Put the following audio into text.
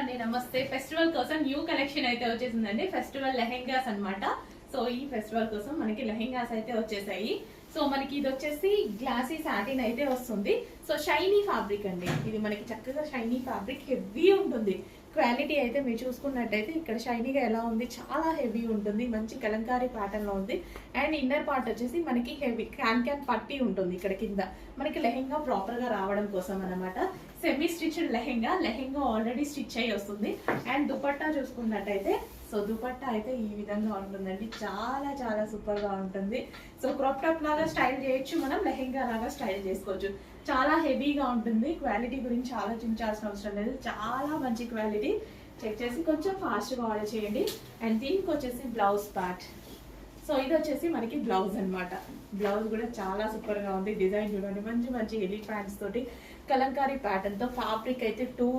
అండి నమస్తే. ఫెస్టివల్ కోసం న్యూ కలెక్షన్ అయితే వచ్చేసిందండి. ఫెస్టివల్ లెహెంగాస్ అన్నమాట. సో ఈ ఫెస్టివల్ కోసం మనకి లెహెంగాస్ అయితే వచ్చేసాయి. సో మనకి ఇది వచ్చేసి గ్లాసీ సాటిన్ అయితే వస్తుంది. సో షైనీ ఫ్యాబ్రిక్ అండి, ఇది మనకి చక్కగా షైనీ ఫ్యాబ్రిక్, హెవీ ఉంటుంది. క్వాలిటీ అయితే మీరు చూసుకున్నట్టయితే ఇక్కడ షైనీగా ఎలా ఉంది, చాలా హెవీ ఉంటుంది. మంచి కలంకారీ ప్యాటర్న్ లో ఉంది. అండ్ ఇన్నర్ పార్ట్ వచ్చేసి మనకి హెవీ క్యాన్ పట్టి ఉంటుంది ఇక్కడ కింద. మనకి లెహెంగా ప్రాపర్ గా రావడం కోసం అన్నమాట. Semi stitched lehenga already stitch అయ్యి వస్తుంది. అండ్ దుపట్టా చూసుకున్నట్టయితే సో దుపట్టా అయితే ఈ విధంగా ఉంటుందండి. చాలా చాలా సూపర్ గా ఉంటుంది. సో క్రాప్ టాప్ లాగా స్టైల్ చేయొచ్చు, మనం లెహెంగా లాగా స్టైల్ చేసుకోవచ్చు. చాలా హెవీగా ఉంటుంది. క్వాలిటీ గురించి ఆలోచించాల్సిన అవసరం లేదు, చాలా మంచి క్వాలిటీ. చెక్ చేసి కొంచెం ఫాస్ట్గా ఆర్డర్ చేయండి. అండ్ దీనికి వచ్చేసి బ్లౌజ్ పార్ట్. సో ఇది వచ్చేసి మనకి బ్లౌజ్ అన్నమాట. బ్లౌజ్ కూడా చాలా సూపర్ గా ఉంది. డిజైన్ చూడండి, మంచి మంచి హెవీ ప్యాంట్స్ తోటి కలంకారీ ప్యాటర్న్ తో. ఫ్యాబ్రిక్ అయితే 2